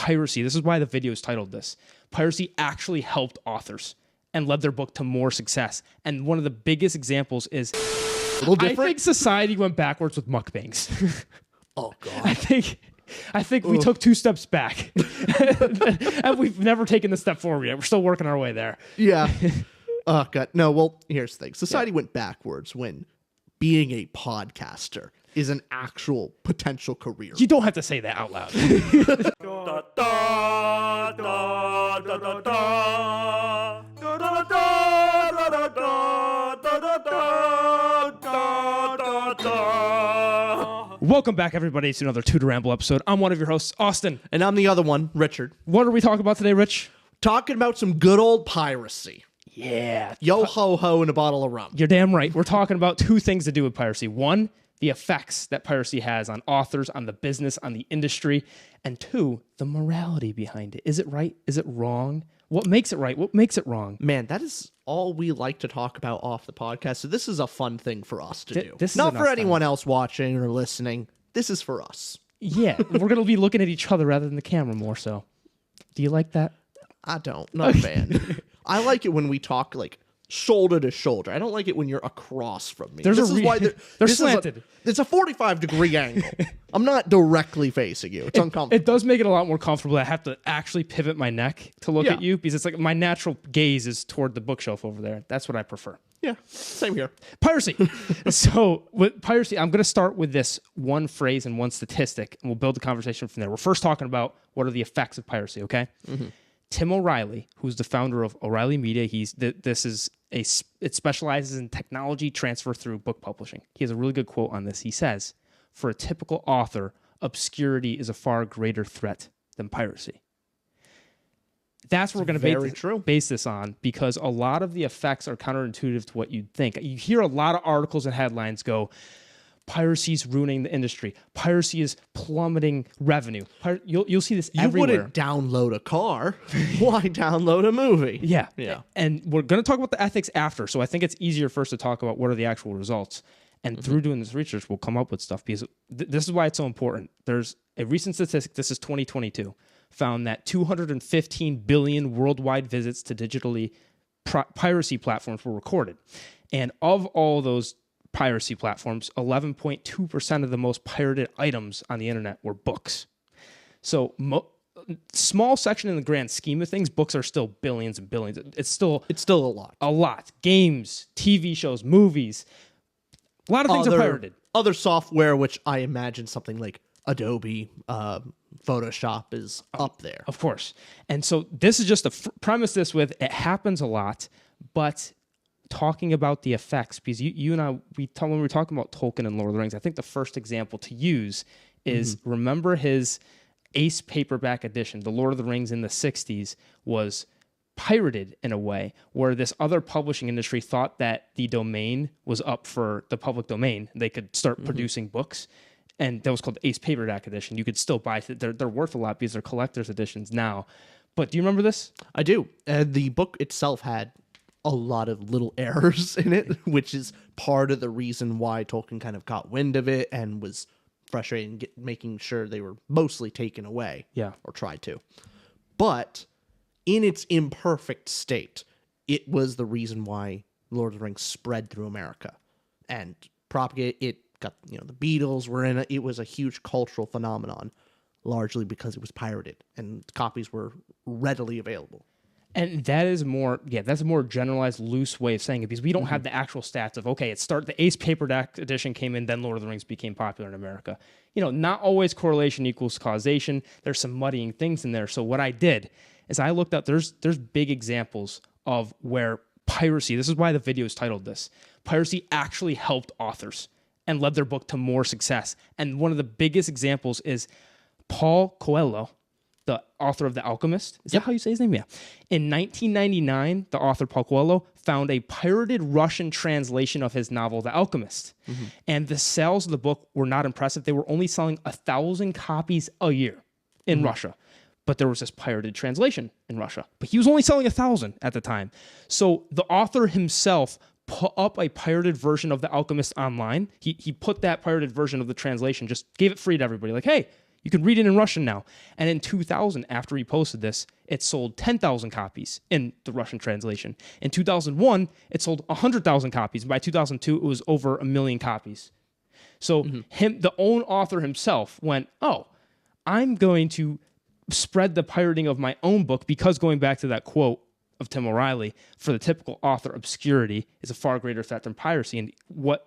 piracy, this is why the video is titled this, piracy actually helped authors and led their book to more success. And one of the biggest examples is, A little different. I think society went backwards with mukbangs. Oh, God. I think we took 2 steps back. And we've never taken the step forward yet. We're still working our way there. Yeah. Oh, God. No, well, here's the thing. Society went backwards when being a podcaster is an actual potential career. You don't have to say that out loud. Welcome back, everybody, to another Tutor Ramble episode. I'm one of your hosts, Austin. And I'm the other one, Richard. What are we talking about today, Rich? Talking about some good old piracy. Yeah. Yo ho ho and a bottle of rum. You're damn right. We're talking about 2 things to do with piracy. 1, the effects that piracy has on authors, on the business, on the industry. And 2, the morality behind it. Is it right? Is it wrong? What makes it right? What makes it wrong? Man, that is all we like to talk about off the podcast. So this is a fun thing for us to do. This is not an for us anyone else watching or listening. This is for us. Yeah, we're going to be looking at each other rather than the camera more so. Do you like that? I don't. Not a fan. I like it when we talk like shoulder to shoulder. I don't like it when you're across from me. They're slanted. It's a 45-degree angle. I'm not directly facing you. It's uncomfortable. It does make it a lot more comfortable. I have to actually pivot my neck to look at you because it's like my natural gaze is toward the bookshelf over there. That's what I prefer. Yeah, same here. Piracy. So with piracy, I'm going to start with this one phrase and one statistic, and we'll build the conversation from there. We're first talking about what are the effects of piracy, okay? Mm-hmm. Tim O'Reilly, who's the founder of O'Reilly Media, it specializes in technology transfer through book publishing. He has a really good quote on this. He says, "For a typical author, obscurity is a far greater threat than piracy." That's what we're going to base this on, because a lot of the effects are counterintuitive to what you'd think. You hear a lot of articles and headlines go, piracy's ruining the industry. Piracy is plummeting revenue. You'll see this everywhere. You wouldn't download a car. Why download a movie? Yeah. Yeah. And we're going to talk about the ethics after, so I think it's easier first to talk about what are the actual results. And through doing this research, we'll come up with stuff, because this is why it's so important. There's a recent statistic, this is 2022, found that 215 billion worldwide visits to digitally piracy platforms were recorded. And of all those piracy platforms, 11.2% of the most pirated items on the internet were books. So small section in the grand scheme of things, books are still billions and billions. It's still a lot. A lot. Games, TV shows, movies. A lot of things are pirated. Other software, which I imagine something like Adobe, Photoshop is up there. Of course. And so this is just to premise this with, it happens a lot, but talking about the effects, because you and I, when we were talking about Tolkien and Lord of the Rings, I think the first example to use is, remember his Ace paperback edition, The Lord of the Rings in the 60s, was pirated in a way where this other publishing industry thought that the domain was up for the public domain. They could start producing books, and that was called the Ace paperback edition. You could still buy it. They're worth a lot because they're collector's editions now. But do you remember this? I do. The book itself had a lot of little errors in it, which is part of the reason why Tolkien kind of got wind of it and was frustrated making sure they were mostly taken away. Yeah. Or tried to. But in its imperfect state, it was the reason why Lord of the Rings spread through America and propagated. It got, the Beatles were in it. It was a huge cultural phenomenon, largely because it was pirated and copies were readily available. And that is that's a more generalized, loose way of saying it, because we don't have the actual stats of, okay, the Ace paperback edition came in, then Lord of the Rings became popular in America. Not always correlation equals causation. There's some muddying things in there. So what I did is I looked up, there's big examples of where piracy, this is why the video is titled this, piracy actually helped authors and led their book to more success. And one of the biggest examples is Paul Coelho, the author of The Alchemist. Is that how you say his name? Yeah. In 1999, the author Paul Coelho found a pirated Russian translation of his novel, The Alchemist. And the sales of the book were not impressive. They were only selling 1,000 copies a year in Russia. But there was this pirated translation in Russia. But he was only selling 1,000 at the time. So the author himself put up a pirated version of The Alchemist online. He put that pirated version of the translation, just gave it free to everybody. Like, hey, You can read it in Russian now. And in 2000, after he posted this, it sold 10,000 copies in the Russian translation. In 2001, it sold 100,000 copies. By 2002, it was over 1 million copies. So the own author himself went, oh, I'm going to spread the pirating of my own book, because going back to that quote of Tim O'Reilly, for the typical author, obscurity is a far greater threat than piracy. And what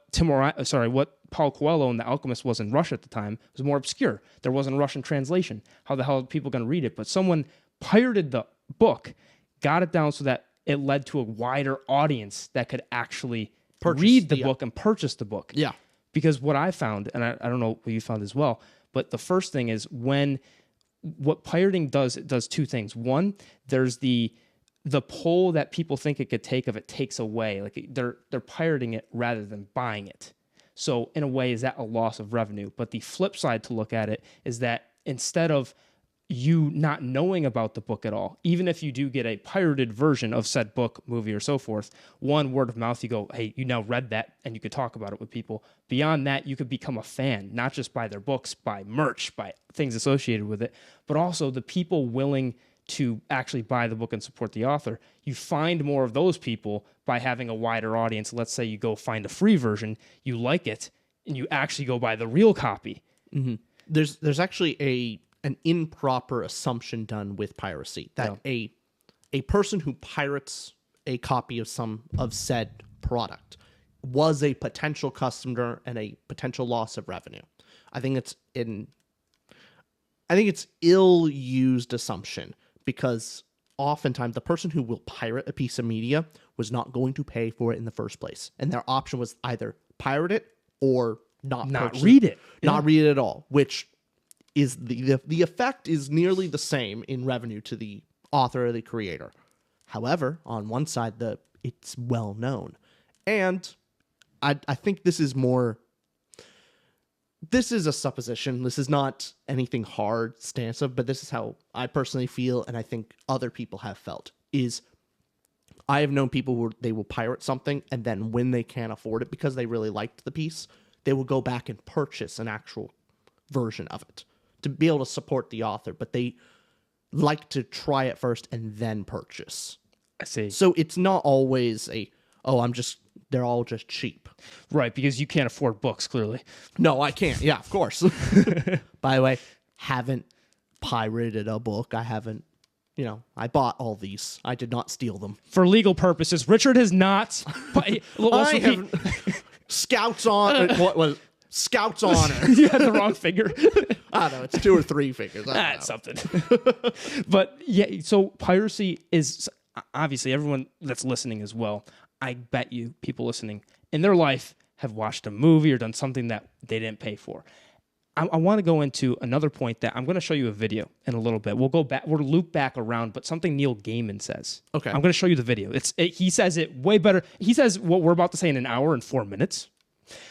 Paul Coelho and The Alchemist was in Russia at the time was more obscure. There wasn't a Russian translation. How the hell are people going to read it? But someone pirated the book, got it down so that it led to a wider audience that could actually read the book and purchase the book. Yeah. Because what I found, and I don't know what you found as well, but the first thing is what pirating does, it does two things. One, there's the pull that people think it could take, it takes away. Like they're pirating it rather than buying it. So in a way, is that a loss of revenue? But the flip side to look at it is that instead of you not knowing about the book at all, even if you do get a pirated version of said book, movie, or so forth, one, word of mouth, you go, hey, you now read that, and you could talk about it with people. Beyond that, you could become a fan, not just by their books, by merch, by things associated with it, but also the people willing to actually buy the book and support the author. You find more of those people by having a wider audience. Let's say you go find a free version, you like it, and you actually go buy the real copy. Mm-hmm. There's actually an improper assumption done with piracy that a person who pirates a copy of said product was a potential customer and a potential loss of revenue. I think it's ill-used assumption, because oftentimes the person who will pirate a piece of media was not going to pay for it in the first place, and their option was either pirate it or not read it, not read it at all, which is the effect is nearly the same in revenue to the author or the creator. However, on one side, it's well known, and I think this is a supposition. This is not anything hard stance of, but this is how I personally feel, and I think other people have felt. Is I have known people who they will pirate something, and then when they can't afford it because they really liked the piece, they will go back and purchase an actual version of it to be able to support the author, but they like to try it first and then purchase. I see. So it's not always they're all just cheap. Right, because you can't afford books, clearly. No, I can't. Yeah, of course. By the way, haven't pirated a book. I haven't, I bought all these. I did not steal them. For legal purposes, Richard has not... Scouts on... what was... Scouts honor. You had the wrong figure. I don't know. It's 2 or 3 figures. That's something. But yeah, so piracy is obviously everyone that's listening as well. I bet you people listening in their life have watched a movie or done something that they didn't pay for. I want to go into another point that I'm going to show you a video in a little bit. We'll go back. We'll loop back around, but something Neil Gaiman says. Okay. I'm going to show you the video. He says it way better. He says what we're about to say in an hour and 4 minutes.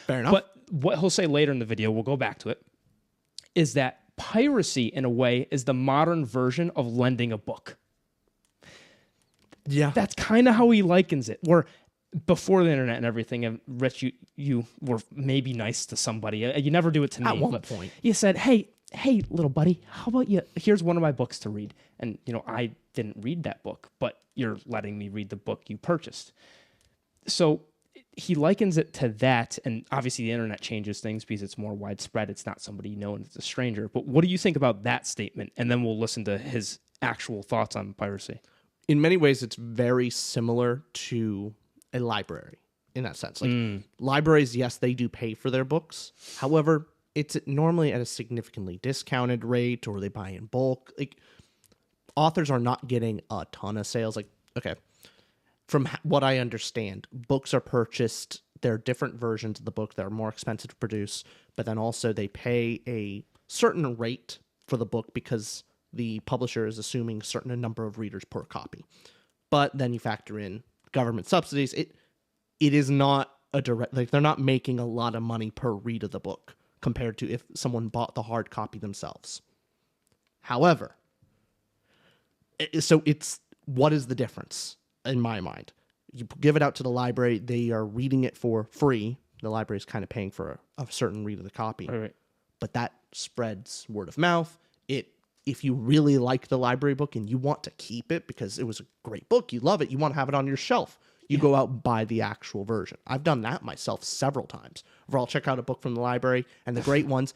Fair enough. But what he'll say later in the video, we'll go back to it, is that piracy, in a way, is the modern version of lending a book. Yeah. That's kind of how he likens it. Where before the internet and everything, and Rich, you were maybe nice to somebody. You never do it to me. At one point. You said, hey, little buddy, how about here's one of my books to read. And, I didn't read that book, but you're letting me read the book you purchased. So he likens it to that, and obviously the internet changes things because it's more widespread. It's not somebody you know and it's a stranger. But what do you think about that statement? And then we'll listen to his actual thoughts on piracy. In many ways, it's very similar to a library in that sense. Like libraries, yes, they do pay for their books. However, it's normally at a significantly discounted rate, or they buy in bulk. Like authors are not getting a ton of sales. Like, okay, from what I understand, books are purchased. There are different versions of the book that are more expensive to produce, but then also they pay a certain rate for the book because the publisher is assuming a certain number of readers per copy. But then you factor in government subsidies. It is not a direct, like they're not making a lot of money per read of the book compared to if someone bought the hard copy themselves. However, what is the difference in my mind? You give it out to the library, they are reading it for free. The library is kind of paying for a certain read of the copy. Right. But that spreads word of mouth. If you really like the library book and you want to keep it because it was a great book, you love it, you want to have it on your shelf, you go out and buy the actual version. I've done that myself several times. Where I'll check out a book from the library, and the great ones,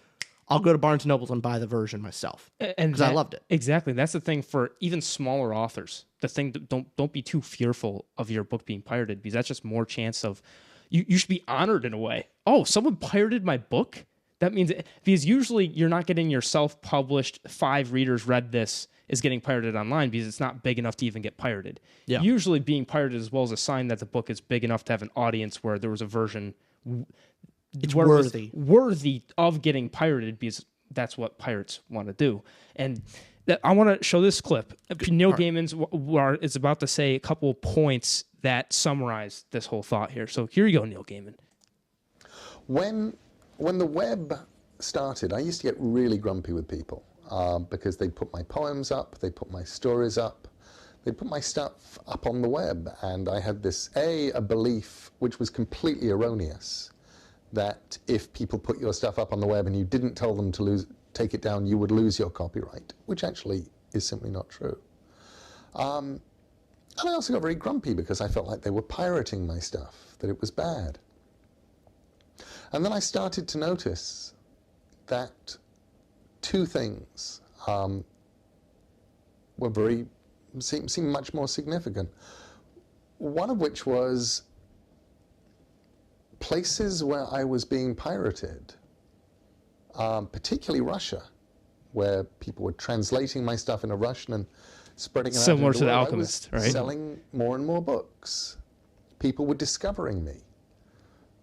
I'll go to Barnes & Noble and buy the version myself because I loved it. Exactly. That's the thing for even smaller authors. The thing, don't be too fearful of your book being pirated, because that's just more chance of, you should be honored in a way. Oh, someone pirated my book? That means, because usually you're not getting your self-published 5 readers read this is getting pirated online because it's not big enough to even get pirated. Yeah. Usually being pirated as well as a sign that the book is big enough to have an audience where there was a version It's where worthy. it was worthy of getting pirated, because that's what pirates want to do. And I want to show this clip. Neil Gaiman's is about to say a couple of points that summarize this whole thought here. So here you go, Neil Gaiman. When the web started, I used to get really grumpy with people because they put my poems up, they put my stories up, they put my stuff up on the web, and I had this, a belief which was completely erroneous, that if people put your stuff up on the web and you didn't tell them to take it down, you would lose your copyright, which actually is simply not true. And I also got very grumpy because I felt like they were pirating my stuff, that it was bad. And then I started to notice that 2 things seemed much more significant. One of which was places where I was being pirated, particularly Russia, where people were translating my stuff into Russian and spreading it out. Similar to The world. Alchemist, I was right? selling more and more books. People were discovering me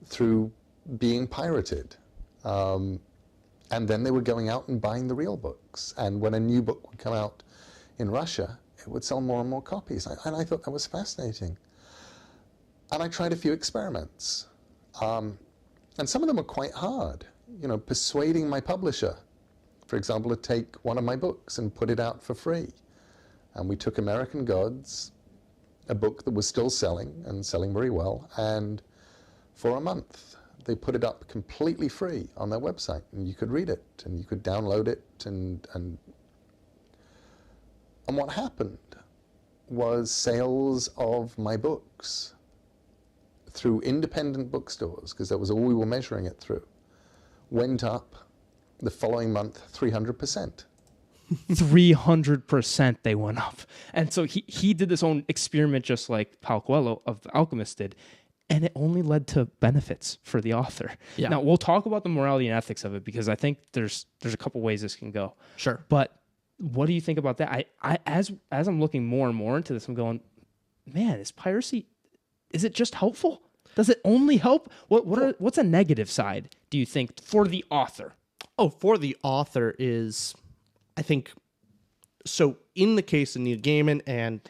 through being pirated. And then they were going out and buying the real books. And when a new book would come out in Russia, it would sell more and more copies. And I thought that was fascinating. And I tried a few experiments. And some of them were quite hard. You know, persuading my publisher, for example, to take one of my books and put it out for free. And we took American Gods, a book that was still selling and selling very well, and for a month they put it up completely free on their website, and you could read it and you could download it, and what happened was sales of my books through independent bookstores, because that was all we were measuring it through, went up the following month 300%. 300% they went up. And so he did this own experiment just like Paulo Coelho of The Alchemist did, and it only led to benefits for the author. Yeah. Now, we'll talk about the morality and ethics of it, because I think there's a couple ways this can go. Sure. But what do you think about that? I as I'm looking more and more into this, I'm going, man, is piracy, is it just helpful? Does it only help? What's a negative side, do you think, for the author? Oh, for the author is, I think, so in the case of Neil Gaiman and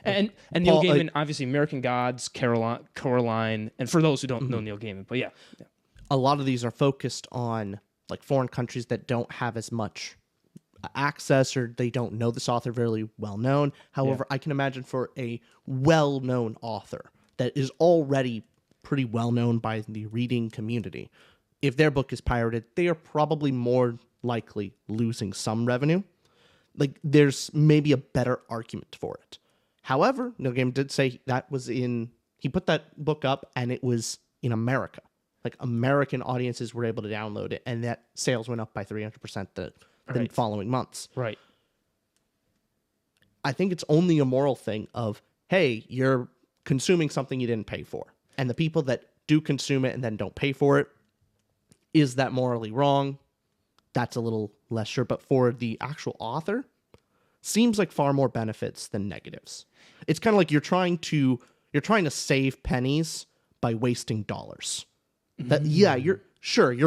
Neil Gaiman, obviously American Gods, Coraline, and for those who don't know Neil Gaiman, but yeah. A lot of these are focused on like foreign countries that don't have as much access, or they don't know this author very well known. However, I can imagine for a well-known author that is already pretty well known by the reading community, if their book is pirated, they are probably more likely losing some revenue. Like, there's maybe a better argument for it. However, Neil Gaiman did say he put that book up and it was in America. Like, American audiences were able to download it, and that sales went up by 300% the following months. Right. I think it's only a moral thing of, hey, you're consuming something you didn't pay for. And the people that do consume it and then don't pay for it, is that morally wrong? That's a little less sure. But for the actual author, seems like far more benefits than negatives. It's kind of like you're trying to save pennies by wasting dollars. That you're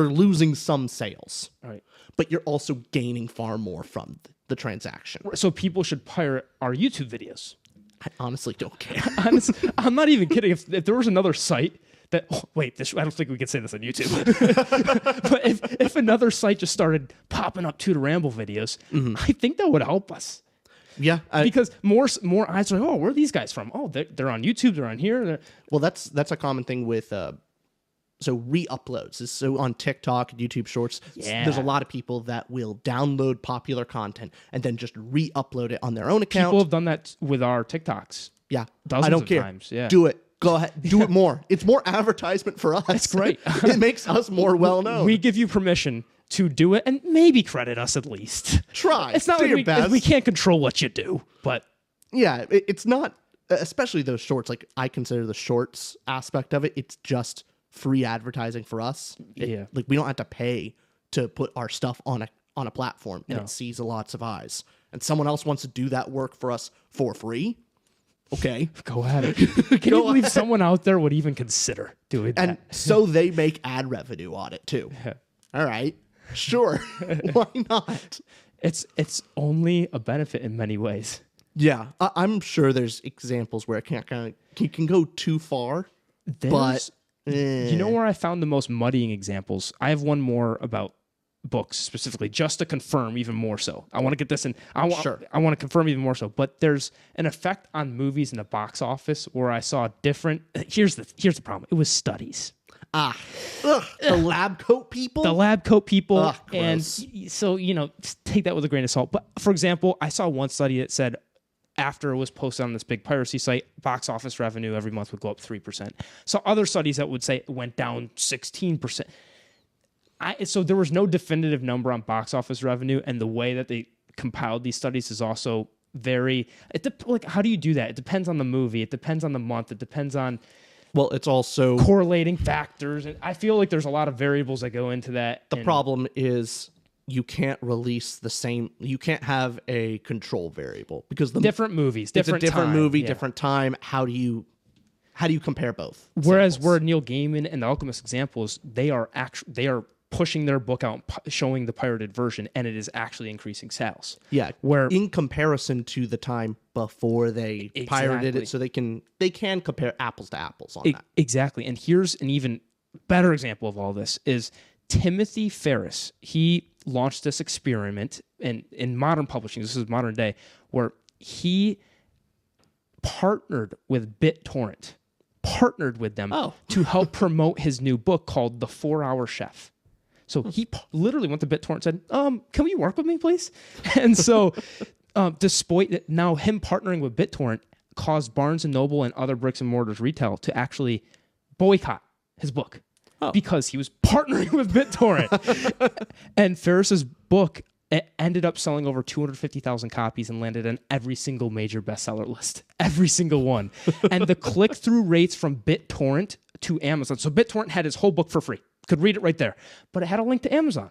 losing some sales. Right. But you're also gaining far more from the transaction. So people should pirate our YouTube videos. I honestly don't care. I'm not even kidding. If there was another site that, I don't think we could say this on YouTube. But if another site just started popping up to the Ramble videos, I think that would help us. Yeah, because more eyes are like, oh, where are these guys from? Oh, they're on YouTube. They're on here. Well, that's a common thing with so re-uploads. So on TikTok and YouTube Shorts, Yeah. there's a lot of people that will download popular content and then just re-upload it on their own account. People have done that with our TikToks. Yeah. Dozens I don't of care. times, yeah. Do it. Go ahead. Do it more. It's more advertisement for us. That's great. It makes us more well known. We give you permission to do it and maybe credit us at least. Try. It's not Do like your we, best. we can't control what you do, but Yeah, it's not, especially those shorts. Like, I consider the shorts aspect of it, it's just free advertising for us. Yeah. Like, we don't have to pay to put our stuff on a platform, and No. it sees lots of eyes. And someone else wants to do that work for us for free. Okay. go at it. Can you believe someone out there would even consider doing that? And so they make ad revenue on it too. All right. Sure. Why not? It's only a benefit in many ways. Yeah. I'm sure there's examples where it can go too far. There's- you know where I found the most muddying examples? I have one more about books specifically, just to confirm even more so. I want to get this in. I want to confirm even more so. But there's an effect on movies in the box office where I saw different. Here's the problem. It was studies. The lab coat people. The lab coat people, Ugh, and gross. so take that with a grain of salt. But for example, I saw one study that said after it was posted on this big piracy site, box office revenue every month would go up 3%. So other studies that would say it went down 16%. So there was no definitive number on box office revenue, and the way that they compiled these studies is also very. Like, how do you do that? It depends on the movie. It depends on the month. It depends on Well, it's also correlating factors, and I feel like there's a lot of variables that go into that. the problem is you can't release the same. You can't have a control variable because the Different movies, it's a different different time, movie, yeah. different time. How do you compare both? Whereas samples? where Neil Gaiman and the Alchemist examples, they are pushing their book out, and showing the pirated version, and it is actually increasing sales. Yeah, Where in comparison to the time before they pirated Exactly. it, so they can compare apples to apples on that. Exactly. And here's an even better example of all this is Timothy Ferriss. He launched this experiment in modern publishing. This is modern day, where he partnered with BitTorrent, partnered with them to help promote his new book called The 4-Hour Chef. So he literally went to BitTorrent and said, can you work with me, please? And so despite that, now him partnering with BitTorrent caused Barnes & Noble and other bricks and mortars retail to actually boycott his book because he was partnering with BitTorrent. And Ferris's book ended up selling over 250,000 copies and landed on every single major bestseller list. Every single one. And the click-through rates from BitTorrent to Amazon. So BitTorrent had his whole book for free. Could read it right there. But it had a link to Amazon.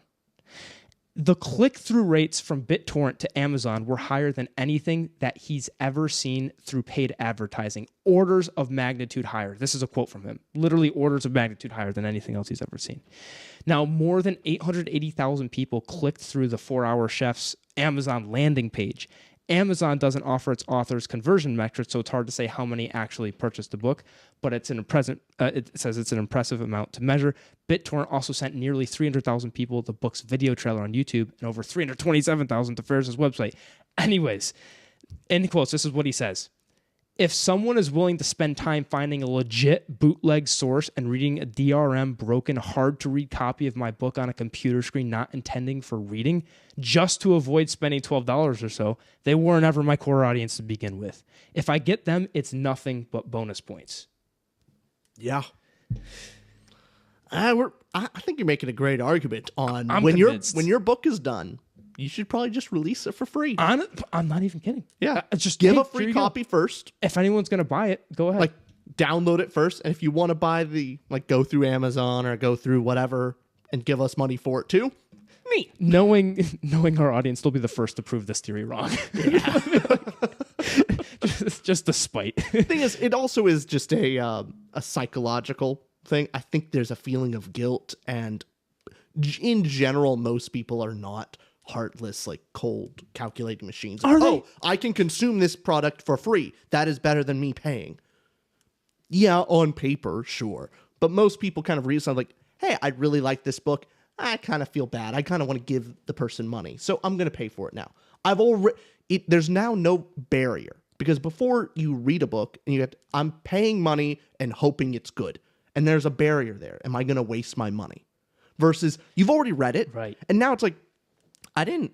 The click-through rates from BitTorrent to Amazon were higher than anything that he's ever seen through paid advertising. Orders of magnitude higher. This is a quote from him. Literally orders of magnitude higher than anything else he's ever seen. Now, more than 880,000 people clicked through the 4-Hour Chef's Amazon landing page. Amazon doesn't offer its authors conversion metrics, so it's hard to say how many actually purchased the book, but it says it's an impressive amount to measure. BitTorrent also sent nearly 300,000 people the book's video trailer on YouTube and over 327,000 to Ferris's website. Anyways, in quotes, this is what he says. If someone is willing to spend time finding a legit bootleg source and reading a DRM broken, hard-to-read copy of my book on a computer screen not intending for reading, just to avoid spending $12 or so, they weren't ever my core audience to begin with. If I get them, it's nothing but bonus points. Yeah. I think you're making a great argument on I'm when convinced. your book is done, you should probably just release it for free. I'm not even kidding. Yeah. Just Give hey, a here free you go. copy first. If anyone's going to buy it, go ahead. Like, download it first. And if you want to buy go through Amazon or go through whatever and give us money for it too, neat. Knowing our audience, they'll be the first to prove this theory wrong. just the spite. The thing is, it also is just a psychological thing. I think there's a feeling of guilt, and in general, most people are not heartless, like cold calculating machines. Are they? Oh, I can consume this product for free. That is better than me paying. Yeah, on paper, sure. But most people kind of read something like, hey, I really like this book. I kind of feel bad. I kind of want to give the person money. So I'm going to pay for it now. There's now no barrier, because before you read a book, and I'm paying money and hoping it's good. and there's a barrier there. Am I going to waste my money? Versus you've already read it, Right. and now it's like, I didn't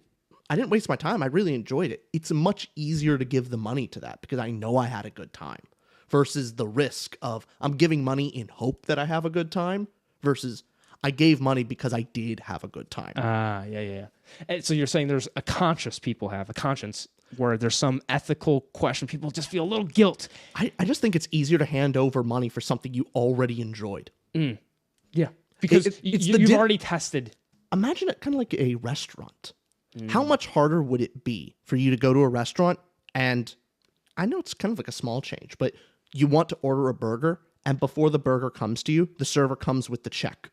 waste my time. I really enjoyed it. It's much easier to give the money to that because I know I had a good time versus the risk of I'm giving money in hope that I have a good time versus I gave money because I did have a good time. Yeah. And so you're saying there's a conscience where there's some ethical question. People just feel a little guilt. I just think it's easier to hand over money for something you already enjoyed. Yeah. Because you've already tested. Imagine it kind of like a restaurant. How much harder would it be for you to go to a restaurant and I know it's kind of like a small change, but you want to order a burger and before the burger comes to you, the server comes with the check.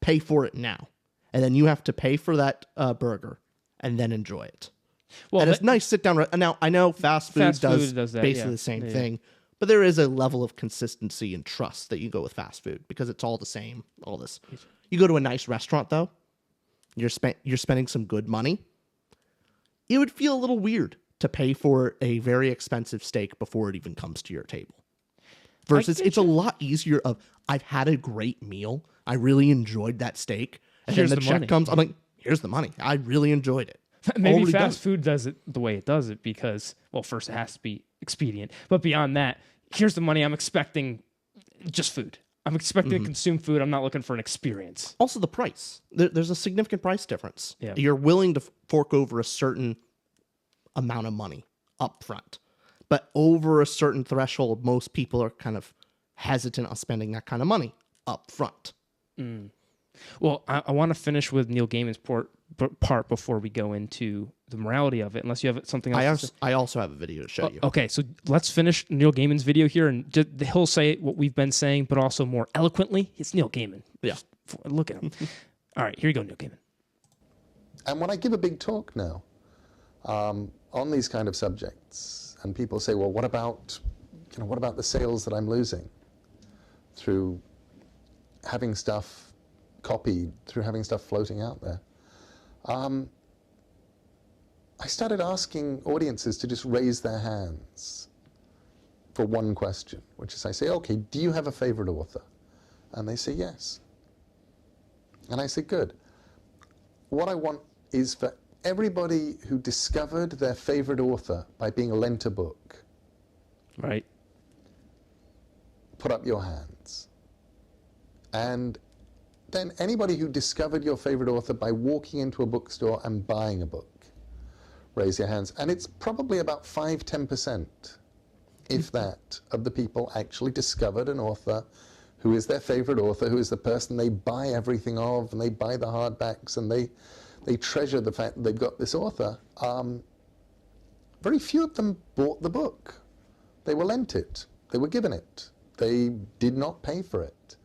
Pay for it now. And then you have to pay for that burger and then enjoy it. Well, and it's nice sit down. Now, I know fast food does that, basically the same thing, but there is a level of consistency and trust that you go with fast food because it's all the same, all this. You go to a nice restaurant, though, you're spending some good money. It would feel a little weird to pay for a very expensive steak before it even comes to your table. Versus it's a lot easier of, I've had a great meal. I really enjoyed that steak. And then the check comes, I'm like, here's the money. I really enjoyed it. Maybe fast food does it the way it does it because, well, first it has to be expedient. But beyond that, here's the money. I'm expecting just food. I'm expecting to consume food. I'm not looking for an experience. Also, the price. There's a significant price difference. Yeah. You're willing to fork over a certain amount of money up front. But over a certain threshold, most people are kind of hesitant on spending that kind of money up front. Well, I want to finish with Neil Gaiman's part before we go into the morality of it, unless you have something else to say. I also have a video to show you. Okay, so let's finish Neil Gaiman's video here, and he'll say what we've been saying, but also more eloquently. It's Neil Gaiman. Yeah. Just look at him. All right, here you go, Neil Gaiman. And when I give a big talk now on these kind of subjects, and people say, well, what about the sales that I'm losing through having stuff copied, through having stuff floating out there? I started asking audiences to just raise their hands for one question, which is I say, okay, do you have a favorite author? And they say yes. And I say, good. What I want is for everybody who discovered their favorite author by being lent a book, Right. put up your hands. And then anybody who discovered your favorite author by walking into a bookstore and buying a book, raise your hands. And it's probably about 5-10%, if that, of the people actually discovered an author who is their favorite author, who is the person they buy everything of, and they buy the hardbacks, and they treasure the fact that they've got this author. Very few of them bought the book. They were lent it. They were given it. They did not pay for it.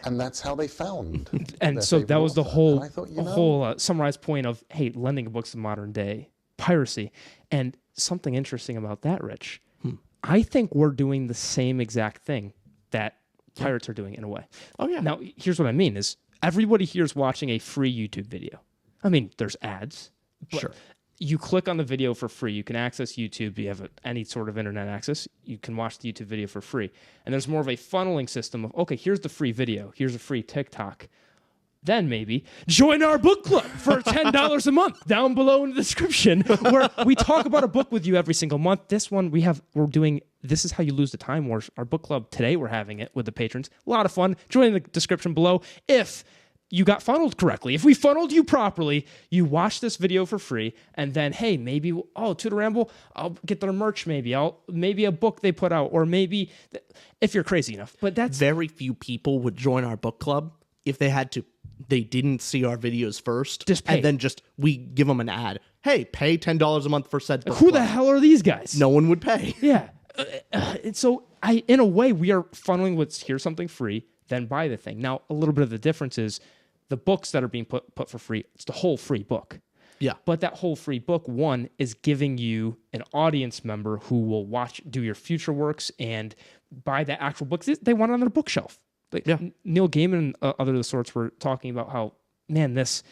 And that's how they found. And so that was the whole, thought, summarized point of, hey, lending a book's the modern day piracy. And something interesting about that, Rich, I think we're doing the same exact thing that pirates are doing in a way. Oh, yeah. Now, here's what I mean is everybody here is watching a free YouTube video. I mean, there's ads. But Sure. You click on the video for free. You can access YouTube. You have any sort of internet access. You can watch the YouTube video for free. And there's more of a funneling system of, okay, here's the free video. Here's a free TikTok. Then maybe join our book club for $10 a month down below in the description, where we talk about a book with you every single month. This one we're doing This Is How You Lose the Time Wars. Our book club today, we're having it with the patrons. A lot of fun. Join in the description below. If you got funneled correctly, if we funneled you properly, you watch this video for free, and then, hey, maybe, to the Ramble, I'll get their merch maybe. Maybe a book they put out, or maybe, if you're crazy enough. But that's... Very few people would join our book club if they didn't see our videos first. Just pay. And then we give them an ad. Hey, pay $10 a month for said book Who club. the hell are these guys? No one would pay. Yeah. And so, in a way, we are funneling here's something free, then buy the thing. Now, a little bit of the difference is the books that are being put for free, it's the whole free book. Yeah. But that whole free book, one, is giving you an audience member who will do your future works and buy the actual books. They want it on their bookshelf. Neil Gaiman and other of the sorts were talking about how, man, this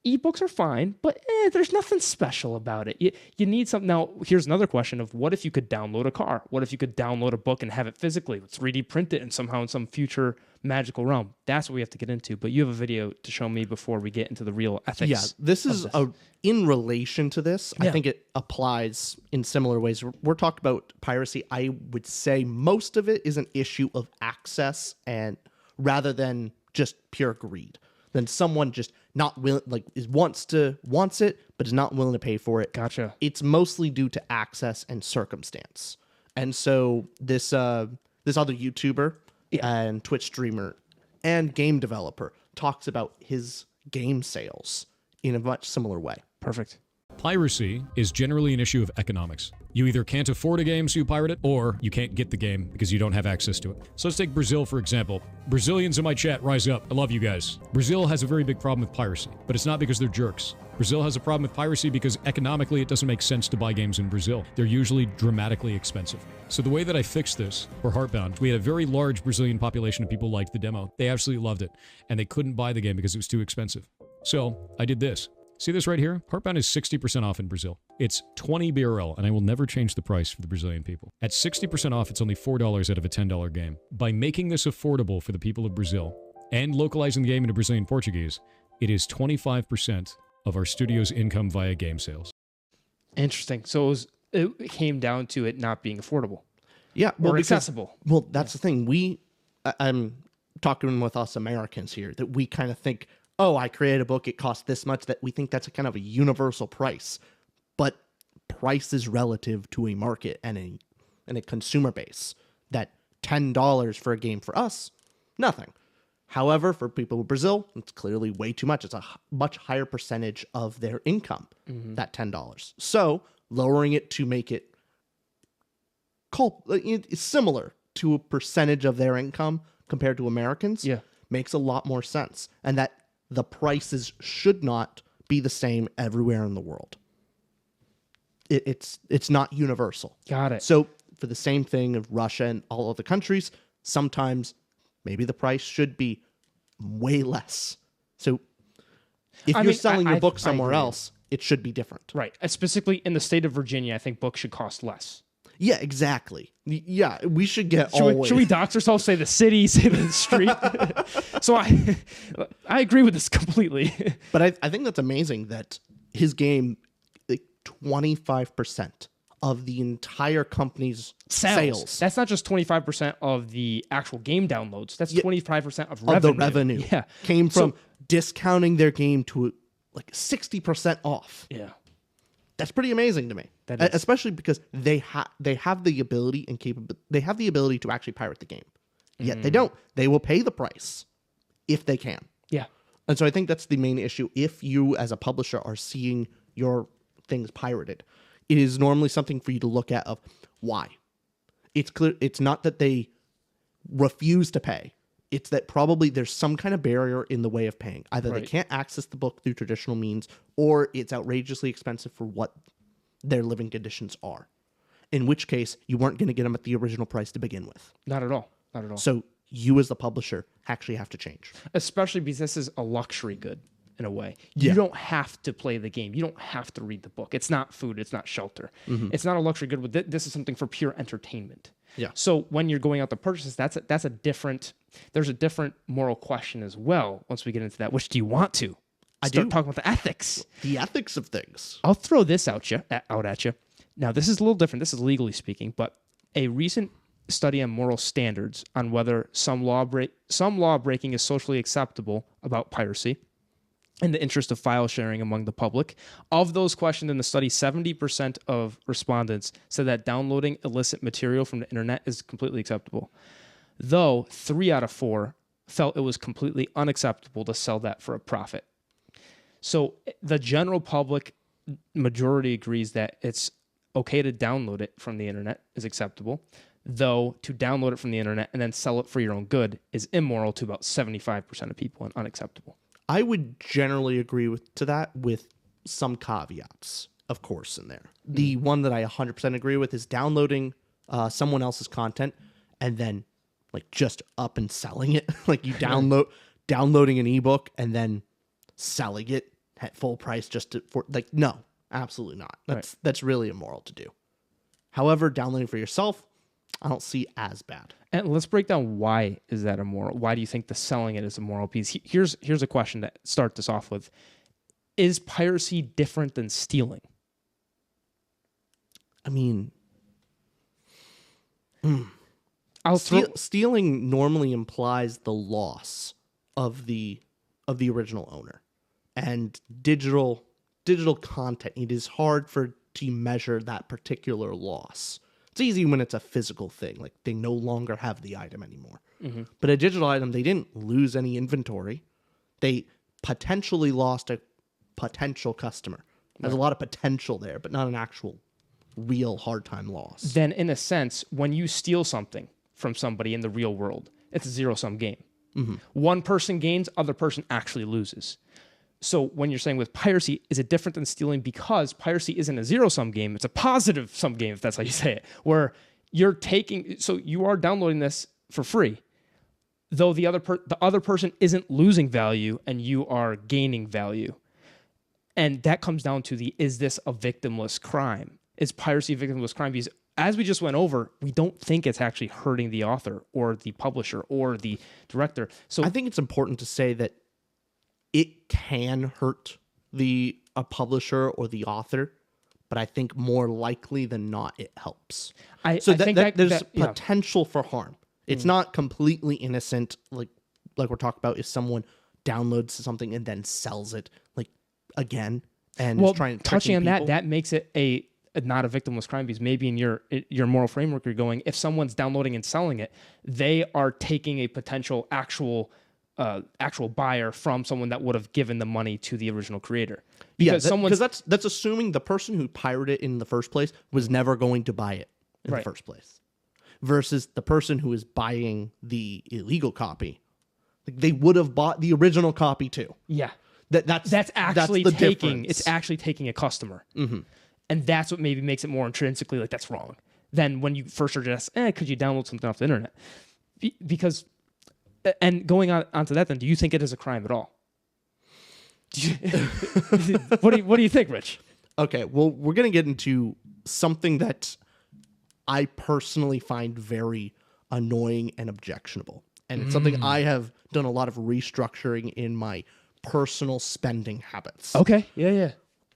ebooks are fine, but there's nothing special about it. You need something. Now, here's another question of what if you could download a car? What if you could download a book and have it physically, 3D print it, and somehow in some future magical realm? That's what we have to get into. But you have a video to show me before we get into the real ethics. Yeah, this is in relation to this. I think it applies in similar ways. We're talking about piracy. I would say most of it is an issue of access, and rather than just pure greed. Then someone just not willing, wants it, but is not willing to pay for it. Gotcha. It's mostly due to access and circumstance. And so this other YouTuber and Twitch streamer and game developer talks about his game sales in a much similar way. Perfect. Piracy is generally an issue of economics. You either can't afford a game, so you pirate it, or you can't get the game because you don't have access to it. So let's take Brazil, for example. Brazilians in my chat, rise up. I love you guys. Brazil has a very big problem with piracy, but it's not because they're jerks. Brazil has a problem with piracy because economically it doesn't make sense to buy games in Brazil. They're usually dramatically expensive. So the way that I fixed this for Heartbound, we had a very large Brazilian population of people who liked the demo. They absolutely loved it, and they couldn't buy the game because it was too expensive. So I did this. See this right here? Heartbound is 60% off in Brazil. It's 20 BRL, and I will never change the price for the Brazilian people. At 60% off, it's only $4 out of a $10 game. By making this affordable for the people of Brazil and localizing the game into Brazilian Portuguese, it is 25% of our studio's income via game sales. Interesting. So it came down to it not being affordable. Yeah, or accessible. Well, that's the thing. I'm talking with us Americans here that we kind of think, oh, I created a book, it costs this much, that we think that's a kind of a universal price. But price is relative to a market and a consumer base. That $10 for a game for us, nothing. However, for people in Brazil, it's clearly way too much. It's a much higher percentage of their income, that $10. So lowering it to make it similar to a percentage of their income compared to Americans makes a lot more sense. And that the prices should not be the same everywhere in the world. It's not universal. Got it. So for the same thing of Russia and all other countries, sometimes maybe the price should be way less. So if you're selling your book somewhere else, it should be different. Right. Specifically in the state of Virginia, I think books should cost less. Yeah, exactly. Yeah, we should get Should we dox ourselves, say the city, say the street? So I agree with this completely. But I think that's amazing that his game, 25% of the entire company's sales. That's not just 25% of the actual game downloads. That's 25% of revenue. Of the revenue. Yeah. Came from discounting their game to 60% off. Yeah. That's pretty amazing to me. That is. Especially because they have the ability and they have the ability to actually pirate the game. Yet they don't. They will pay the price if they can. Yeah. And so I think that's the main issue. If you as a publisher are seeing your things pirated, it is normally something for you to look at of why. It's clear it's not that they refuse to pay. It's that probably there's some kind of barrier in the way of paying. Either they can't access the book through traditional means, or it's outrageously expensive for what their living conditions are. In which case, you weren't going to get them at the original price to begin with. Not at all. Not at all. So you as the publisher actually have to change. Especially because this is a luxury good in a way. You don't have to play the game. You don't have to read the book. It's not food. It's not shelter. It's not a luxury good. This is something for pure entertainment. Yeah. So when you're going out to purchase, there's a different moral question as well. Once we get into that, which do you want to? Start talking about the ethics. The ethics of things. I'll throw this out at you. Now, this is a little different. This is legally speaking, but a recent study on moral standards on whether some law breaking is socially acceptable about piracy in the interest of file sharing among the public. Of those questioned in the study, 70% of respondents said that downloading illicit material from the internet is completely acceptable, though 3 out of 4 felt it was completely unacceptable to sell that for a profit. So the general public majority agrees that it's okay to download it from the internet is acceptable, though to download it from the internet and then sell it for your own good is immoral to about 75% of people and unacceptable. I would generally agree to that with some caveats, of course, in there. The one that I 100% agree with is downloading someone else's content and then just up and selling it. You downloading an ebook and then selling it at full price for like, no, absolutely not. That's really immoral to do. However, downloading for yourself, I don't see as bad. And let's break down why is that immoral. Why do you think the selling it is immoral? Because here's a question to start this off with: is piracy different than stealing? I mean, stealing normally implies the loss of the original owner, and digital content. It is hard to measure that particular loss. It's easy when it's a physical thing, like they no longer have the item anymore. Mm-hmm. But a digital item, they didn't lose any inventory. They potentially lost a potential customer. There's a lot of potential there, but not an actual real hard time loss. Then in a sense, when you steal something from somebody in the real world, it's a zero-sum game. Mm-hmm. One person gains, other person actually loses. So when you're saying with piracy, is it different than stealing? Because piracy isn't a zero-sum game. It's a positive-sum game, if that's how you say it, where you're so you are downloading this for free, though the other person isn't losing value and you are gaining value. And that comes down to is this a victimless crime? Is piracy a victimless crime? Because as we just went over, we don't think it's actually hurting the author or the publisher or the director. So I think it's important to say that it can hurt a publisher or the author, but I think more likely than not, it helps. I think there's potential for harm. It's not completely innocent, like we're talking about if someone downloads something and then sells it like again and is trying to touching on people. That makes it not a victimless crime, because maybe in your moral framework you're going, if someone's downloading and selling it, they are taking a potential actual buyer from someone that would have given the money to the original creator. Because that's assuming the person who pirated it in the first place was never going to buy it in the first place, versus the person who is buying the illegal copy. Like, they would have bought the original copy too. Yeah, that's actually the taking difference. It's actually taking a customer, and that's what maybe makes it more intrinsically like that's wrong than when you first suggest, could you download something off the internet? Because. And going onto that, then, do you think it is a crime at all? What do you think, Rich? Okay, well, we're going to get into something that I personally find very annoying and objectionable. And it's something I have done a lot of restructuring in my personal spending habits. Okay, yeah.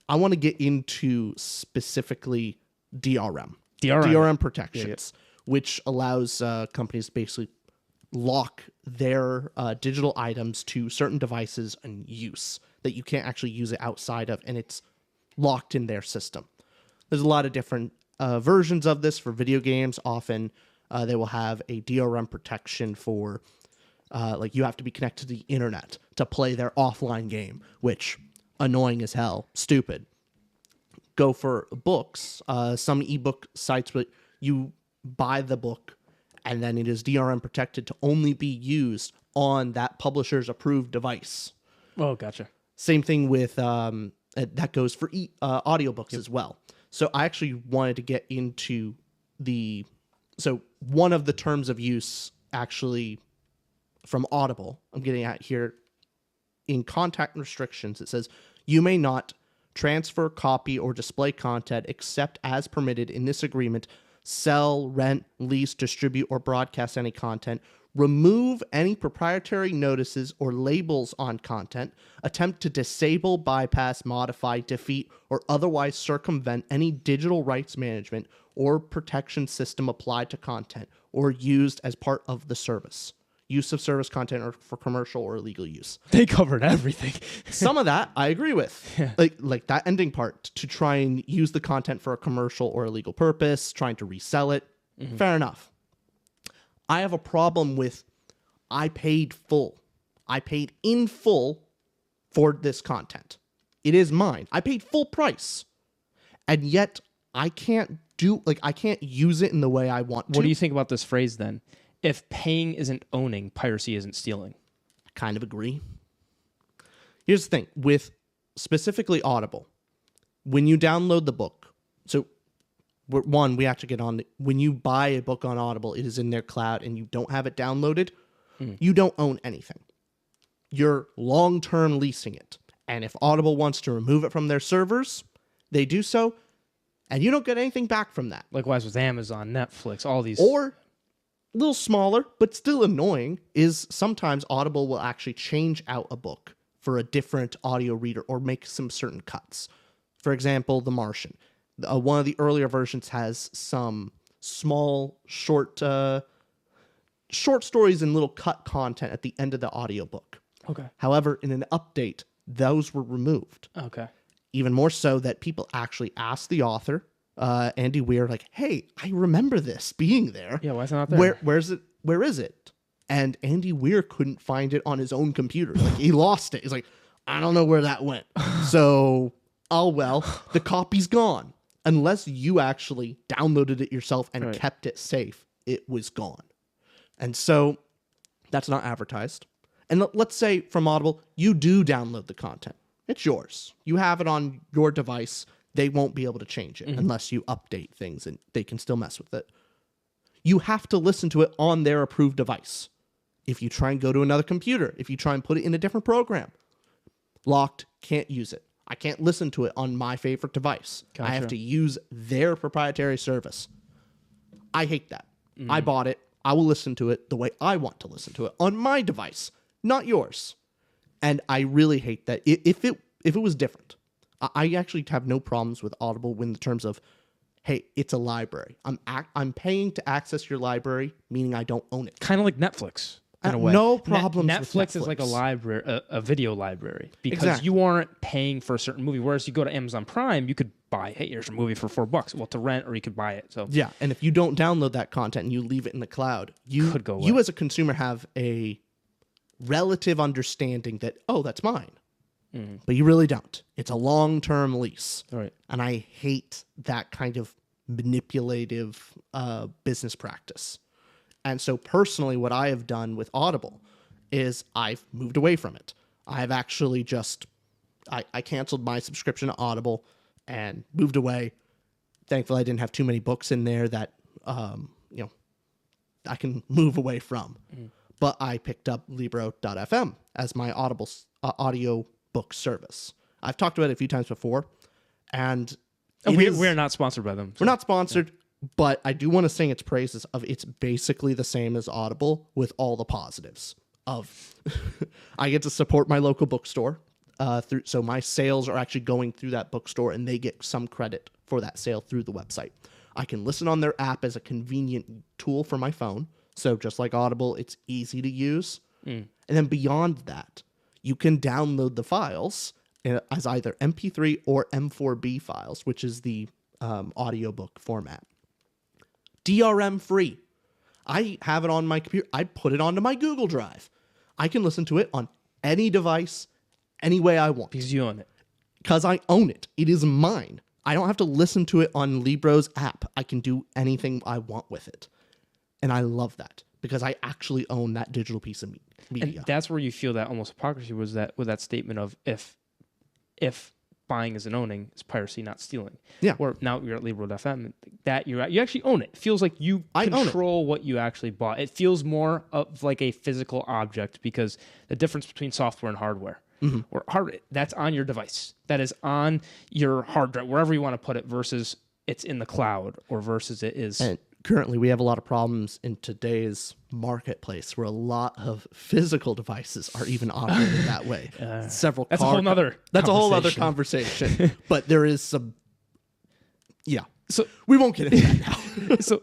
I want to get into specifically DRM protections, which allows companies to basically lock their digital items to certain devices and use that you can't actually use it outside of, and it's locked in their system. There's a lot of different versions of this for video games. Often they will have a DRM protection for like you have to be connected to the internet to play their offline game, which annoying as hell, stupid. Go for books. Some ebook sites, but you buy the book and then it is DRM protected to only be used on that publisher's approved device. Oh, gotcha. Same thing with that goes for audiobooks as well. So I actually wanted to get into so one of the terms of use actually from Audible, I'm getting at here, in content restrictions, it says, you may not transfer, copy, or display content except as permitted in this agreement, sell, rent, lease, distribute, or broadcast any content, remove any proprietary notices or labels on content, attempt to disable, bypass, modify, defeat, or otherwise circumvent any digital rights management or protection system applied to content or used as part of the service. Use of service content or for commercial or illegal use. They covered everything. Some of that I agree with. Yeah. Like that ending part, to try and use the content for a commercial or illegal purpose, trying to resell it. Mm-hmm. Fair enough. I have a problem with I paid in full for this content. It is mine. I paid full price. And yet I can't use it in the way I want to. What do you think about this phrase then? If paying isn't owning, piracy isn't stealing. I kind of agree. Here's the thing. With specifically Audible, when you download the book, so we have to get on, when you buy a book on Audible, it is in their cloud and you don't have it downloaded, you don't own anything. You're long-term leasing it. And if Audible wants to remove it from their servers, they do so, and you don't get anything back from that. Likewise with Amazon, Netflix, all these. Or, a little smaller, but still annoying, is sometimes Audible will actually change out a book for a different audio reader or make some certain cuts. For example, The Martian. One of the earlier versions has some small, short stories and little cut content at the end of the audiobook. Okay. However, in an update, those were removed. Okay. Even more so that people actually asked the author, Andy Weir, like, hey, I remember this being there. Yeah, why is it not there? Where is it? And Andy Weir couldn't find it on his own computer. Like, he lost it. He's like, I don't know where that went. So, the copy's gone. Unless you actually downloaded it yourself and kept it safe, it was gone. And so, that's not advertised. And let's say from Audible, you do download the content. It's yours. You have it on your device. They won't be able to change it unless you update things, and they can still mess with it. You have to listen to it on their approved device. If you try and go to another computer, if you try and put it in a different program, locked, can't use it. I can't listen to it on my favorite device. Gotcha. I have to use their proprietary service. I hate that. I bought it. I will listen to it the way I want to listen to it on my device, not yours. And I really hate that. If it was different, I actually have no problems with Audible in the terms of, hey, it's a library. I'm paying to access your library, meaning I don't own it. Kind of like Netflix in a way. No problems with Netflix is like a library, a video library, because Exactly. you aren't paying for a certain movie. Whereas you go to Amazon Prime, you could buy, hey, here's a movie for $4. Well, to rent, or you could buy it. So Yeah, and if you don't download that content and you leave it in the cloud, you Could go away. you as a consumer have a relative understanding that, oh, that's mine. But you really don't. It's a long-term lease. Right. And I hate that kind of manipulative business practice. And so personally, what I have done with Audible is I've moved away from it. I've actually just, I canceled my subscription to Audible and moved away. Thankfully, I didn't have too many books in there that, I can move away from. But I picked up Libro.fm as my Audible audio book service. I've talked about it a few times before, and we're not sponsored by them. we're not sponsored, but I do want to sing its praises of it's basically the same as Audible with all the positives of I get to support my local bookstore so my sales are actually going through that bookstore and they get some credit for that sale through the website. I can listen on their app as a convenient tool for my phone. So just like Audible, it's easy to use. And then beyond that, you can download the files as either MP3 or M4B files, which is the audiobook format. DRM free. I have it on my computer. I put it onto my Google Drive. I can listen to it on any device, any way I want. Because you own it. Because I own it. It is mine. I don't have to listen to it on Libro's app. I can do anything I want with it. And I love that because I actually own that digital piece of media. And that's where you feel that almost hypocrisy was that with that statement of if buying isn't owning, is piracy not stealing. Yeah. Where now you're at Libro.fm, that you actually own it. It feels like you control what you actually bought. It feels more of like a physical object because the difference between software and hardware. Or hardware, that's on your device. That is on your hard drive, wherever you want to put it, versus it's in the cloud or versus it is. And currently, we have a lot of problems in today's marketplace where a lot of physical devices are even operated that way. That's a whole other conversation. But there is some. Yeah. So we won't get into that now. So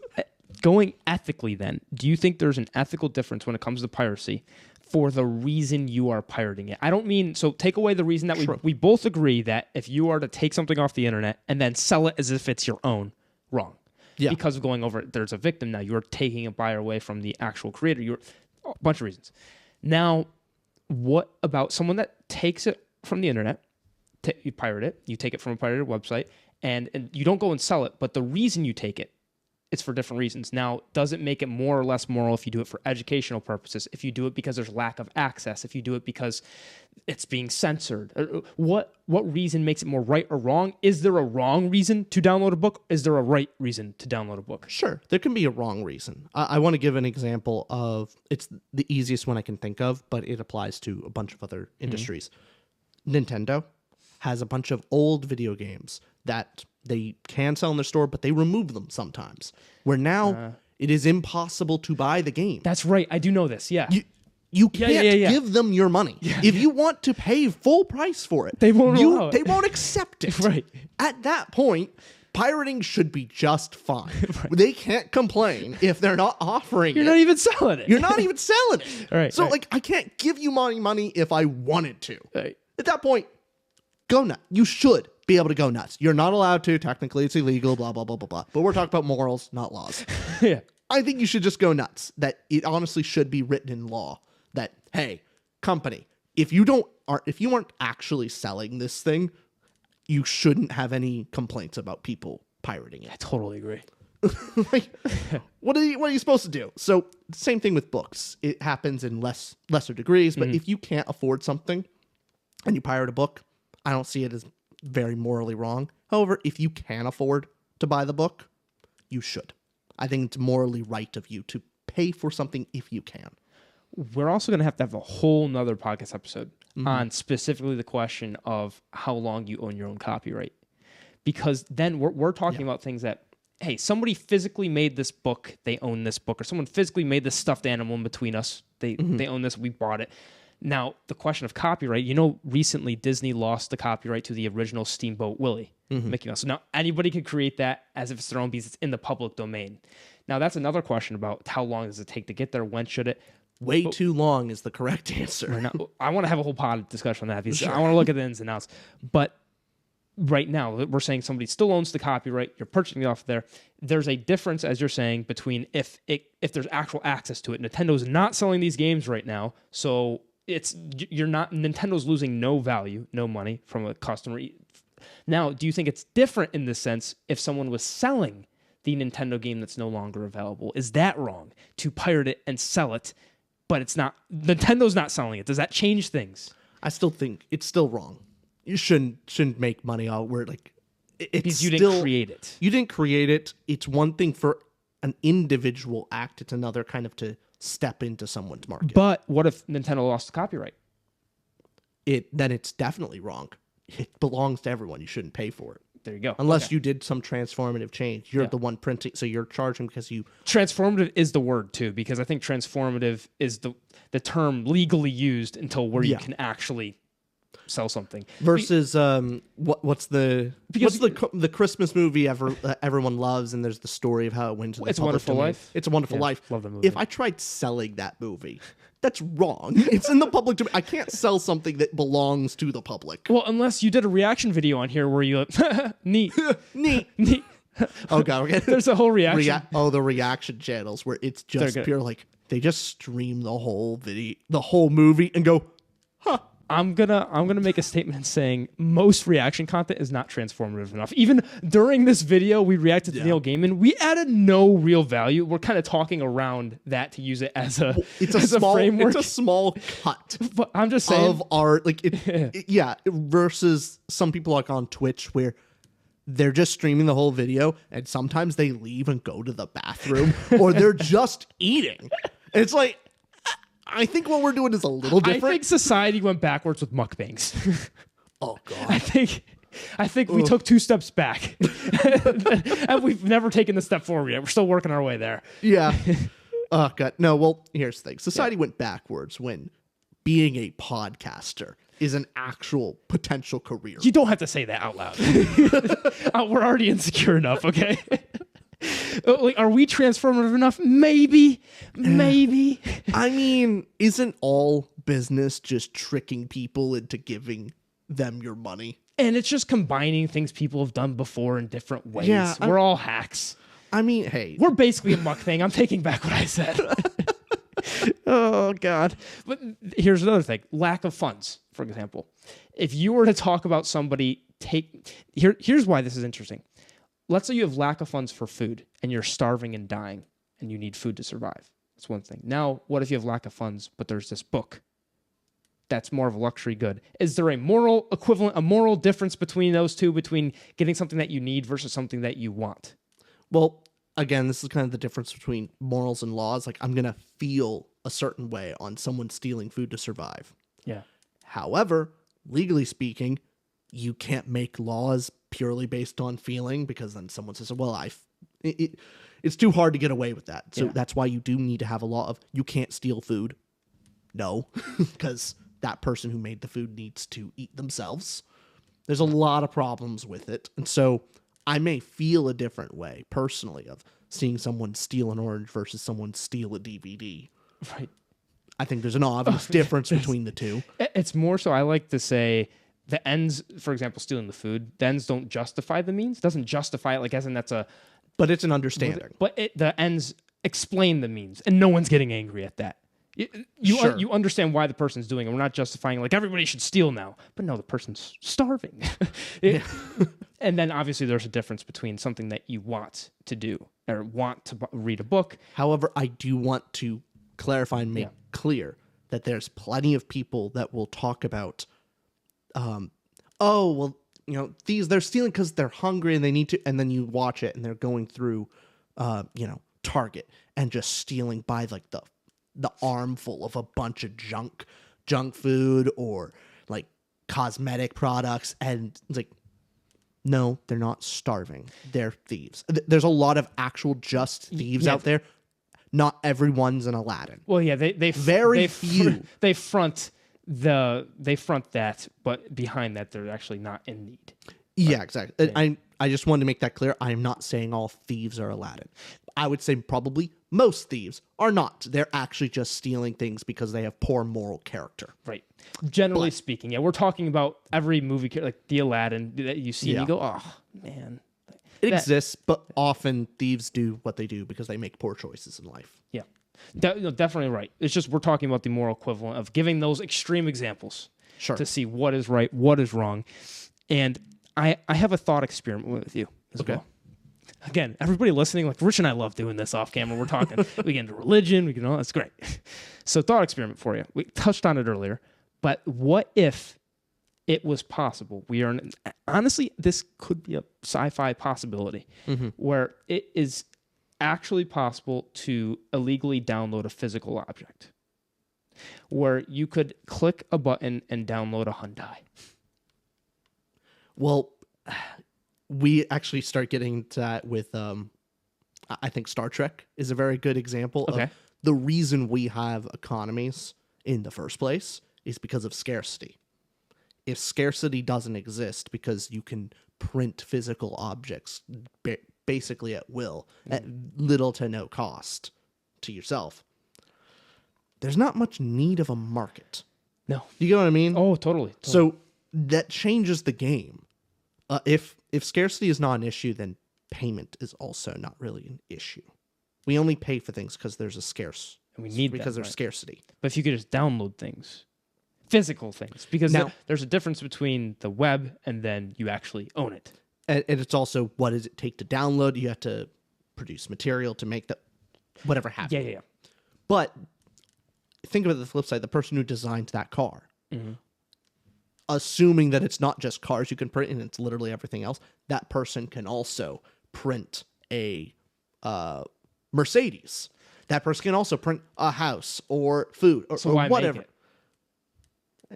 going ethically, then, do you think there's an ethical difference when it comes to piracy for the reason you are pirating it? I don't mean, so take away the reason that we both agree that if you are to take something off the internet and then sell it as if it's your own, wrong. Yeah. Because of going over it, there's a victim now. You're taking a buyer away from the actual creator. You're a bunch of reasons. Now, what about someone that takes it from the internet, you pirate it, you take it from a pirated website, and you don't go and sell it, but the reason you take it, it's for different reasons. Now, does it make it more or less moral if you do it for educational purposes? If you do it because there's lack of access? If you do it because it's being censored? What reason makes it more right or wrong? Is there a wrong reason to download a book? Is there a right reason to download a book? Sure, there can be a wrong reason. I want to give an example of, it's the easiest one I can think of, but it applies to a bunch of other industries. Nintendo has a bunch of old video games that they can sell in their store, but they remove them sometimes. Where now it is impossible to buy the game. That's right. I do know this. Yeah. You can't give them your money. If you want to pay full price for it, They won't allow it. They won't accept it. Right. At that point, pirating should be just fine. They can't complain if they're not offering You're it. not even selling it. You're not even selling it. Right, So, right. like, I can't give you money if I wanted to. Right. At that point, go nuts. You should be able to go nuts. You're not allowed to. Technically, it's illegal, blah, blah, blah, blah, blah. But we're talking about morals, not laws. Yeah. I think you should just go nuts. That it honestly should be written in law that, hey, company, if you aren't actually selling this thing, you shouldn't have any complaints about people pirating it. I totally agree. Like, what are you supposed to do? So same thing with books. It happens in lesser degrees, but if you can't afford something and you pirate a book, I don't see it as very morally wrong. However, if you can afford to buy the book, you should. I think it's morally right of you to pay for something if you can. We're also going to have a whole nother podcast episode on specifically the question of how long you own your own copyright. Because then we're talking about things that, hey, somebody physically made this book, they own this book, or someone physically made this stuffed animal in between us, they own this, we bought it. Now, the question of copyright, recently Disney lost the copyright to the original Steamboat Willie, Mickey Mouse. So now anybody can create that as if it's their own because it's in the public domain. Now, that's another question about how long does it take to get there? When should it? Way too long is the correct answer. I want to have a whole pod discussion on that because I want to look at the ins and outs. But right now, we're saying somebody still owns the copyright. You're purchasing it off there. There's a difference, as you're saying, between if there's actual access to it. Nintendo's not selling these games right now, so Nintendo's losing no value, no money from a customer. Now, do you think it's different in this sense if someone was selling the Nintendo game that's no longer available? Is that wrong to pirate it and sell it? But it's not. Nintendo's not selling it. Does that change things? I still think it's still wrong. You shouldn't make money out where Because you didn't create it. You didn't create it. It's one thing for an individual act. It's another kind of to step into someone's market. But what if Nintendo lost the copyright? Then it's definitely wrong. It belongs to everyone. You shouldn't pay for it. There you go. Unless you did some transformative change. You're the one printing, so you're charging because you... Transformative is the word, too, because I think transformative is the term legally used until where you can actually sell something. Versus, what's the Christmas movie everyone loves, and there's the story of how it went to the It's a public Wonderful domain. Life. It's a Wonderful Life. Love that movie. If I tried selling that movie... That's wrong. It's in the public domain. I can't sell something that belongs to the public. Well, unless you did a reaction video on here where you neat. Neat. Oh, God. Okay. There's a whole reaction. The reaction channels where it's just pure, like, they just stream the whole video, the whole movie, and go, huh. I'm gonna make a statement saying most reaction content is not transformative enough. Even during this video, we reacted to Neil Gaiman. We added no real value. We're kind of talking around that to use it as a framework. It's a small cut. But I'm just saying of art, like versus some people like on Twitch where they're just streaming the whole video, and sometimes they leave and go to the bathroom, or they're just eating. And it's like, I think what we're doing is a little different. I think society went backwards with mukbangs. Oh, God. I think we took 2 steps back, and we've never taken the step forward yet. We're still working our way there. Yeah. Oh, God. No, well, here's the thing. Society went backwards when being a podcaster is an actual potential career. You don't have to say that out loud. We're already insecure enough, okay? Like, are we transformative enough? Maybe. I mean, isn't all business just tricking people into giving them your money? And it's just combining things people have done before in different ways. Yeah, we're all hacks. I mean, hey. We're basically a muck thing. I'm taking back what I said. Oh, God. But here's another thing. Lack of funds, for example. If you were to talk about somebody here's why this is interesting. Let's say you have lack of funds for food and you're starving and dying and you need food to survive. That's one thing. Now, what if you have lack of funds, but there's this book that's more of a luxury good? Is there a moral equivalent, a moral difference between those two, between getting something that you need versus something that you want? Well, again, this is kind of the difference between morals and laws. Like, I'm going to feel a certain way on someone stealing food to survive. Yeah. However, legally speaking, you can't make laws purely based on feeling, because then someone says, well, it's too hard to get away with that. So that's why you do need to have a law of you can't steal food. No, because that person who made the food needs to eat themselves. There's a lot of problems with it. And so I may feel a different way personally of seeing someone steal an orange versus someone steal a DVD. Right. I think there's an obvious difference between the two. It's more so I like to say the ends, for example, stealing the food, the ends don't justify the means. It doesn't justify it, like as in that's a... But it's an understanding. But the ends explain the means, and no one's getting angry at that. You understand why the person's doing it. We're not justifying like everybody should steal now. But no, the person's starving. And then obviously there's a difference between something that you want to do or want to read a book. However, I do want to clarify and make clear that there's plenty of people that will talk about, thieves, they're stealing because they're hungry and they need to, and then you watch it and they're going through, Target and just stealing by like the armful of a bunch of junk food or like cosmetic products, and it's like, no, they're not starving. They're thieves. There's a lot of actual just thieves out there. Not everyone's an Aladdin. Well, yeah, they few. They front that, but behind that, they're actually not in need. Yeah, exactly. Yeah. I just wanted to make that clear. I am not saying all thieves are Aladdin. I would say probably most thieves are not. They're actually just stealing things because they have poor moral character. Right. Generally speaking, we're talking about every movie like the Aladdin that you see and you go, oh, man. It exists, but often thieves do what they do because they make poor choices in life. Yeah. Definitely right. It's just we're talking about the moral equivalent of giving those extreme examples to see what is right, what is wrong. And I have a thought experiment with you as well. Again, everybody listening, like Rich and I love doing this off camera. We're talking, we get into religion, that's great. So thought experiment for you. We touched on it earlier, but what if it was possible? Honestly, this could be a sci-fi possibility where it is actually possible to illegally download a physical object, where you could click a button and download a Hyundai. Well, we actually start getting to that with, I think Star Trek is a very good example of the reason we have economies in the first place is because of scarcity. If scarcity doesn't exist because you can print physical objects basically at will, at little to no cost to yourself, there's not much need of a market. No. You get what I mean? Oh, totally. So that changes the game. If scarcity is not an issue, then payment is also not really an issue. We only pay for things because there's a scarce. And we need because that, there's scarcity. But if you could just download things, physical things, because now, there's a difference between the web and then you actually own it. And it's also, what does it take to download? You have to produce material to make that, whatever happens. Yeah. But think of it the flip side, the person who designed that car, assuming that it's not just cars you can print and it's literally everything else, that person can also print a Mercedes. That person can also print a house or food or whatever.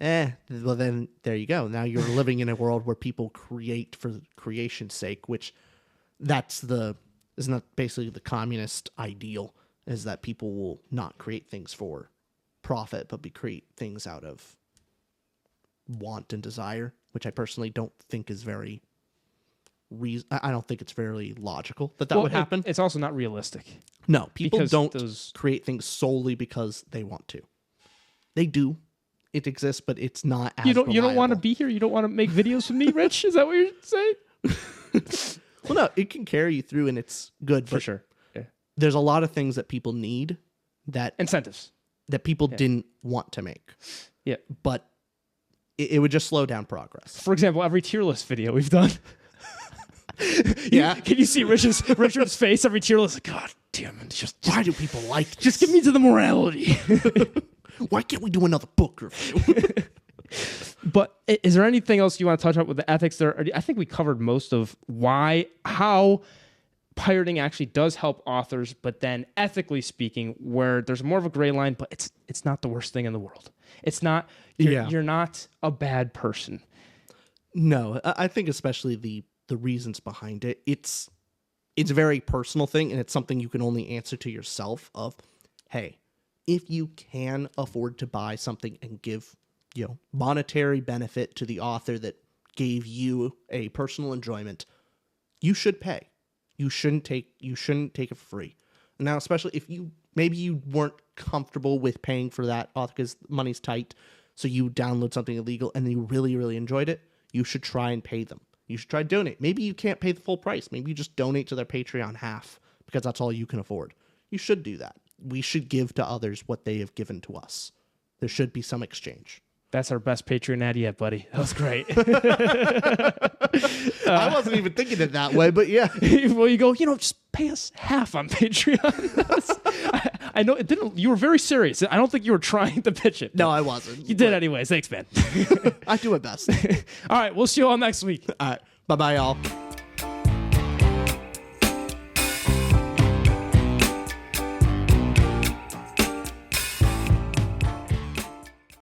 Well then there you go. Now you're living in a world where people create for creation's sake, which isn't that basically the communist ideal, is that people will not create things for profit, but create things out of want and desire, which I personally don't think is very I don't think it's very logical that would happen. It's also not realistic. No, people don't create things solely because they want to. They do. It exists, but it's not as reliable. You don't want to be here? You don't want to make videos with me, Rich? Is that what you're saying? Well, no, it can carry you through and it's good. For sure. Yeah. There's a lot of things that people need that... Incentives. That people didn't want to make. Yeah. But it would just slow down progress. For example, every tier list video we've done. Can you see Richard's face every tier list? Like, God damn it. Why do people like this? Just get me to the morality. Why can't we do another book review? But is there anything else you want to touch on with the ethics there? I think we covered most of how pirating actually does help authors, but then ethically speaking, where there's more of a gray line, but it's not the worst thing in the world. It's not, you're not a bad person. No, I think especially the reasons behind it, it's a very personal thing, and it's something you can only answer to yourself of, hey, if you can afford to buy something and give, monetary benefit to the author that gave you a personal enjoyment, you should pay. You shouldn't take it for free. Now, especially if maybe you weren't comfortable with paying for that author because money's tight, so you download something illegal and you really, really enjoyed it, you should try and pay them. You should try to donate. Maybe you can't pay the full price. Maybe you just donate to their Patreon half because that's all you can afford. You should do that. We should give to others what they have given to us. There should be some exchange. That's our best Patreon ad yet, buddy. That was great. I wasn't even thinking it that way, but yeah. Well, you go, just pay us half on Patreon. I know it didn't. You were very serious. I don't think you were trying to pitch it. No, I wasn't. You did anyways. Thanks, man. I do my best. All right, we'll see you all next week. All right. Bye-bye, y'all.